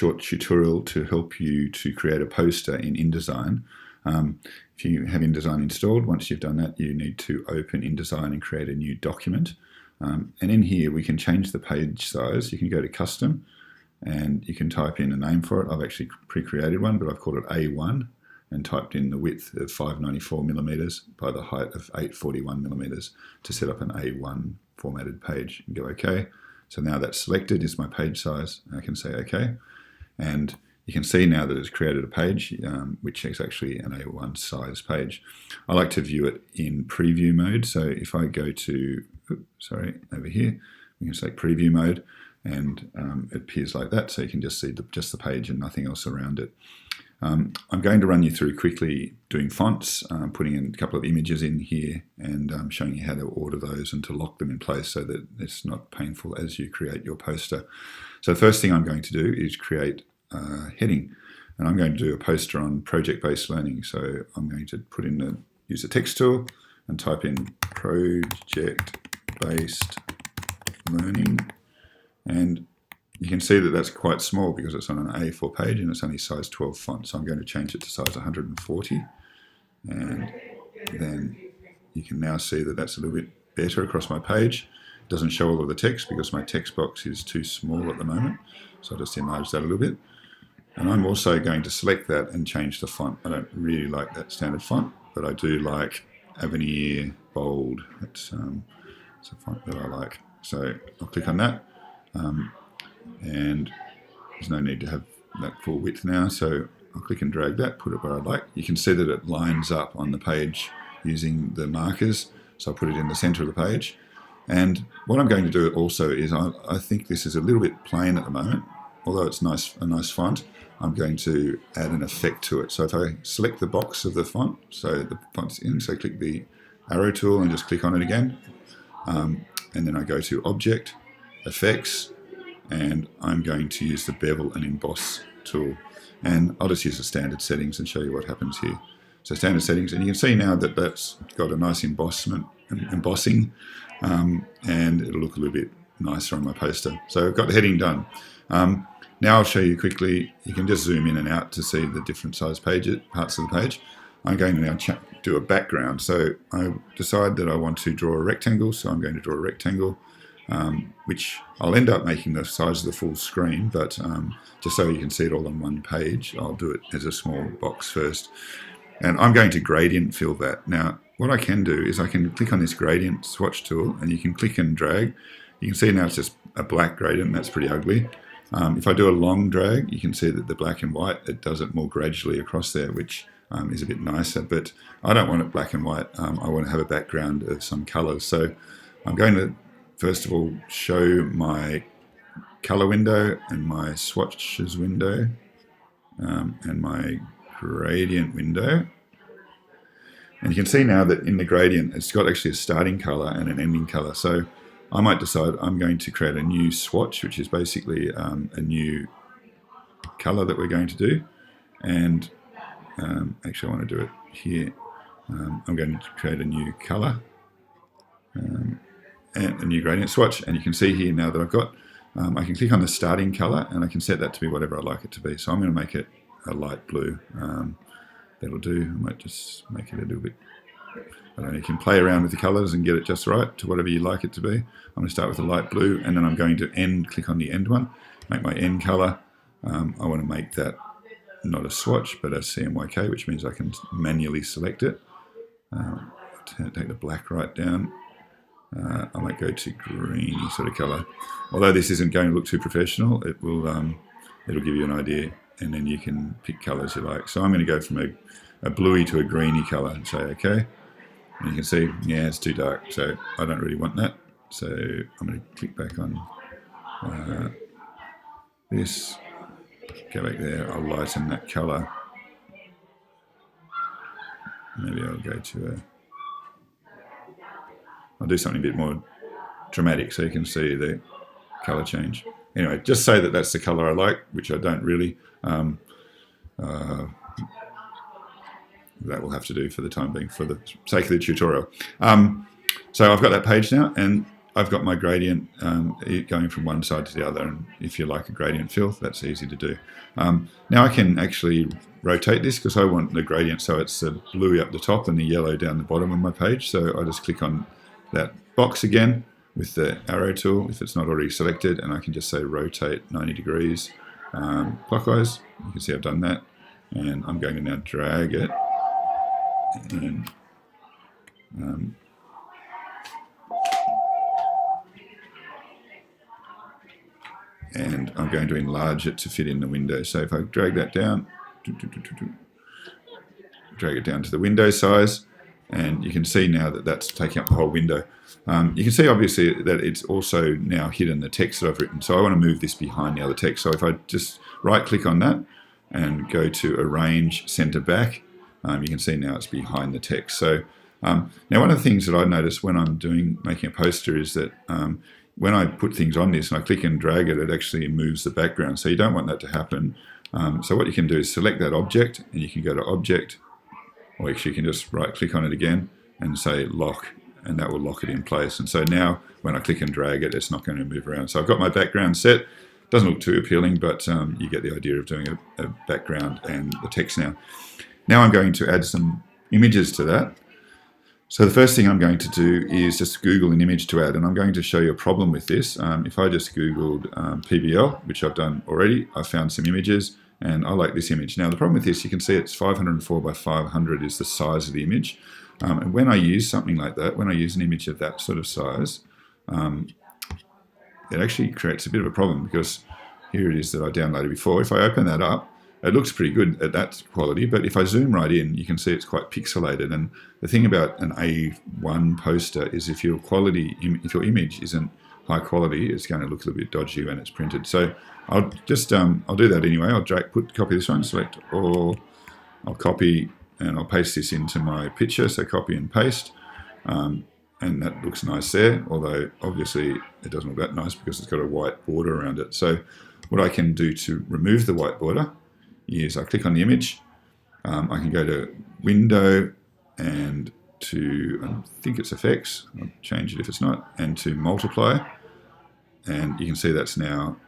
short tutorial to help you to create a poster in InDesign. If you have InDesign installed, once you've done that, you need to open InDesign and create a new document. And in here, we can change the page size. You can go to Custom, and you can type in a name for it. I've actually pre-created one, but I've called it A1 and typed in the width of 594 millimeters by the height of 841 millimeters to set up an A1 formatted page, and go OK. So now that's selected is my page size. I can say OK. And you can see now that it's created a page, which is actually an A1 size page. I like to view it in preview mode. So if I go to, over here, we can select preview mode, and it appears like that. So you can just see just the page and nothing else around it. I'm going to run you through quickly doing fonts, putting in a couple of images in here, and showing you how to order those and to lock them in place so that it's not painful as you create your poster. So the first thing I'm going to do is create a heading, and I'm going to do a poster on project-based learning. So I'm going to use the text tool and type in project-based learning, and you can see that that's quite small because it's on an A4 page and it's only size 12 font. So I'm going to change it to size 140. And then you can now see that that's a little bit better across my page. It doesn't show all of the text because my text box is too small at the moment. So I'll just enlarge that a little bit. And I'm also going to select that and change the font. I don't really like that standard font, but I do like Avenir Bold. It's a font that I like. So I'll click on that. And there's no need to have that full width now, so I'll click and drag that, put it where I'd like. You can see that it lines up on the page using the markers, so I'll put it in the center of the page. And what I'm going to do also is, I think this is a little bit plain at the moment, although it's a nice font. I'm going to add an effect to it. So if I select the box of the font, so the font's in, so click the arrow tool and just click on it again. And then I go to Object, Effects, and I'm going to use the bevel and emboss tool, and I'll just use the standard settings and show you what happens here. So standard settings, and you can see now that that's got a nice embossing, and it'll look a little bit nicer on my poster. So I've got the heading done. Now I'll show you quickly. You can just zoom in and out to see the different size parts of the page. I'm going to now do a background. So I decide that I want to draw a rectangle, so I'm going to draw a rectangle. Which I'll end up making the size of the full screen, but just so you can see it all on one page, I'll do it as a small box first. And I'm going to gradient fill that. Now, what I can do is I can click on this gradient swatch tool, and you can click and drag. You can see now it's just a black gradient, and that's pretty ugly. If I do a long drag, you can see that the black and white, it does it more gradually across there, which is a bit nicer, but I don't want it black and white. I want to have a background of some colors. So I'm going to first of all show my color window and my swatches window and my gradient window. And you can see now that in the gradient it's got actually a starting color and an ending color. So I might decide I'm going to create a new swatch, which is basically a new color that we're going to do. And actually I want to do it here. I'm going to create a new color. And a new gradient swatch, and you can see here now that I've got, I can click on the starting color and I can set that to be whatever I like it to be. So I'm going to make it a light blue. That'll do. I might just make it a little bit, I don't know, you can play around with the colors and get it just right to whatever you like it to be. I'm going to start with a light blue, and then I'm going to click on the end one, make my end color. I want to make that not a swatch but a CMYK, which means I can manually select it. Take the black right down. I might go to greeny sort of colour. Although this isn't going to look too professional, it will it'll give you an idea, and then you can pick colours you like. So I'm going to go from a bluey to a greeny colour and say OK. And you can see, yeah, it's too dark, so I don't really want that. So I'm going to click back on this, go back there, I'll lighten that colour. Maybe I'll go to I'll do something a bit more dramatic so you can see the colour change. Anyway, just say that that's the colour I like, which I don't really. That will have to do for the time being, for the sake of the tutorial. So I've got that page now, and I've got my gradient going from one side to the other, and if you like a gradient fill, that's easy to do. Now I can actually rotate this because I want the gradient so it's the blue up the top and the yellow down the bottom of my page. So I just click on that box again with the arrow tool if it's not already selected, and I can just say rotate 90 degrees clockwise. You can see I've done that, and I'm going to now drag it and I'm going to enlarge it to fit in the window. So if I drag that down, drag it down to the window size, and you can see now that that's taking up the whole window. You can see obviously that it's also now hidden the text that I've written. So I want to move this behind the other text. So if I just right click on that and go to Arrange Center Back, you can see now it's behind the text. So now one of the things that I notice when I'm making a poster is that when I put things on this and I click and drag it, it actually moves the background. So you don't want that to happen. So what you can do is select that object, and you can go to Object, or actually you can just right click on it again and say Lock, and that will lock it in place. And so now when I click and drag it, it's not going to move around. So I've got my background set. Doesn't look too appealing, but you get the idea of doing a background and the text now. Now I'm going to add some images to that. So the first thing I'm going to do is just Google an image to add, and I'm going to show you a problem with this. If I just Googled PBL, which I've done already, I found some images, and I like this image. Now the problem with this, you can see it's 504 by 500 is the size of the image. And when I use something like that, when I use an image of that sort of size, it actually creates a bit of a problem, because here it is that I downloaded before. If I open that up, it looks pretty good at that quality, but if I zoom right in, you can see it's quite pixelated. And the thing about an A1 poster is if your image isn't high quality, it's going to look a little bit dodgy when it's printed. So I'll just I'll do that anyway. I'll copy this one, select all, I'll copy, and I'll paste this into my picture. So copy and paste, and that looks nice there. Although obviously it doesn't look that nice because it's got a white border around it. So what I can do to remove the white border is I click on the image. I can go to Window and to, I think it's Effects, I'll change it if it's not, and to Multiply, and you can see that's now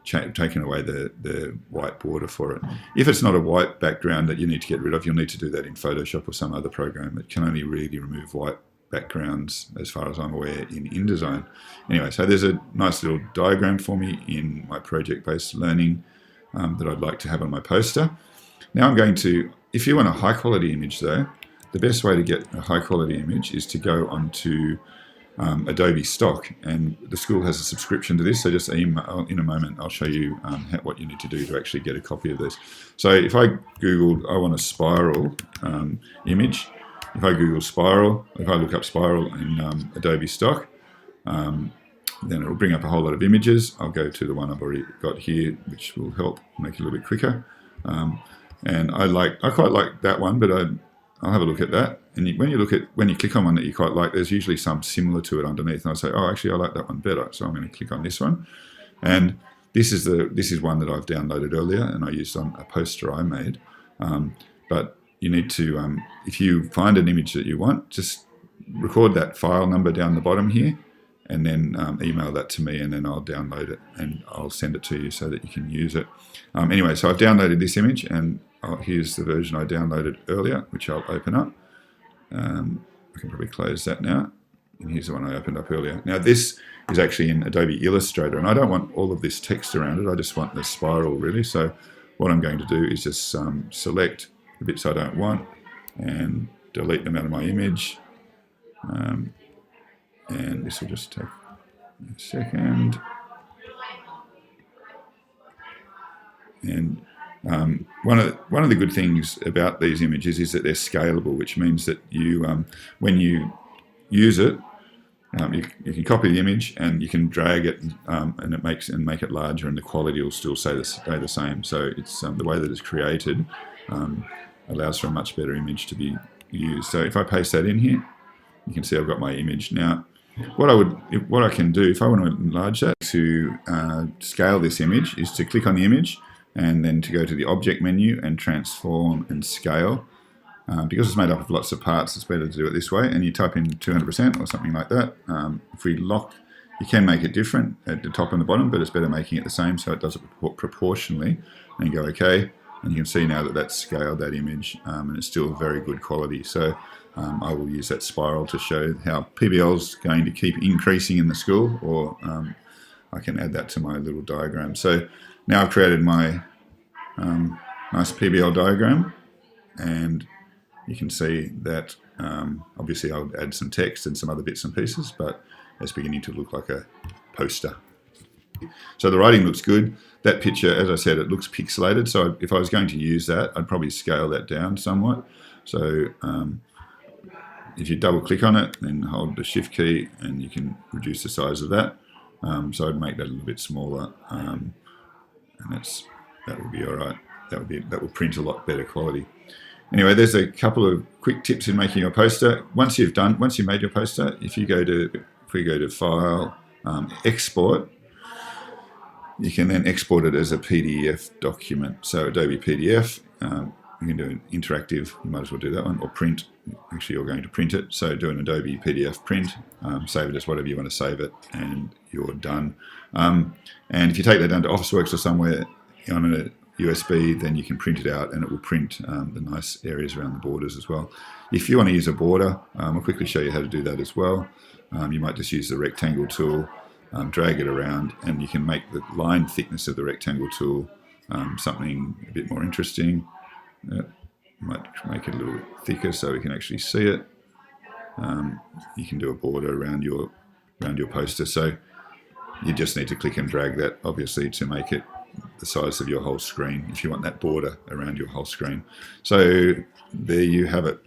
taken away the white border for it. If it's not a white background that you need to get rid of, you'll need to do that in Photoshop or some other program. It can only really remove white backgrounds, as far as I'm aware, in InDesign. Anyway, so there's a nice little diagram for me in my project-based learning that I'd like to have on my poster. Now I'm going to, if you want a high quality image though, the best way to get a high quality image is to go onto Adobe Stock, and the school has a subscription to this, so just email, in a moment I'll show you what you need to do to actually get a copy of this. So if I Googled, I want a spiral image, if I Google spiral, if I look up spiral in Adobe Stock, then it'll bring up a whole lot of images. I'll go to the one I've already got here, which will help make it a little bit quicker. And I quite like that one, but I'll have a look at that. And when you click on one that you quite like, there's usually some similar to it underneath. And I'll say, oh, actually, I like that one better. So I'm going to click on this one. And this is one that I've downloaded earlier, and I used on a poster I made. But you need to, if you find an image that you want, just record that file number down the bottom here, and then email that to me, and then I'll download it and I'll send it to you so that you can use it. Anyway, so I've downloaded this image, and here's the version I downloaded earlier, which I'll open up. I can probably close that now, and here's the one I opened up earlier. Now this is actually in Adobe Illustrator, and I don't want all of this text around it, I just want the spiral really. So what I'm going to do is just select the bits I don't want and delete them out of my image. And this will just take a second. And one of the good things about these images is that they're scalable, which means that you, when you use it, you can copy the image and you can drag it, and make it larger, and the quality will still stay the same. So it's the way that it's created allows for a much better image to be used. So if I paste that in here, you can see I've got my image now. What I can do if I want to enlarge that to scale this image is to click on the image and then to go to the object menu and transform and scale. Because it's made up of lots of parts, it's better to do it this way, and you type in 200% or something like that. If we lock, you can make it different at the top and the bottom, but it's better making it the same so it does it proportionally, and you go OK, and you can see now that that's scaled that image, and it's still very good quality. So I will use that spiral to show how PBL is going to keep increasing in the school, or I can add that to my little diagram. So now I've created my nice PBL diagram, and you can see that obviously I'll add some text and some other bits and pieces, but it's beginning to look like a poster. So the writing looks good. That picture, as I said, it looks pixelated, so if I was going to use that, I'd probably scale that down somewhat. So if you double click on it, then hold the shift key and you can reduce the size of that. So I'd make that a little bit smaller, and that will be all right. That will print a lot better quality. Anyway, there's a couple of quick tips in making your poster. Once you've made your poster, if we go to File, Export, you can then export it as a PDF document. So Adobe PDF, you can do an interactive, you might as well do that one, or print. Actually, you're going to print it, so do an Adobe PDF print, save it as whatever you want to save it, and you're done. And if you take that down to Officeworks or somewhere on a USB, then you can print it out, and it will print the nice areas around the borders as well. If you want to use a border, I'll quickly show you how to do that as well. You might just use the rectangle tool, drag it around, and you can make the line thickness of the rectangle tool something a bit more interesting. Might make it a little thicker so we can actually see it. You can do a border around your poster, so you just need to click and drag that, obviously, to make it the size of your whole screen if you want that border around your whole screen. So there you have it.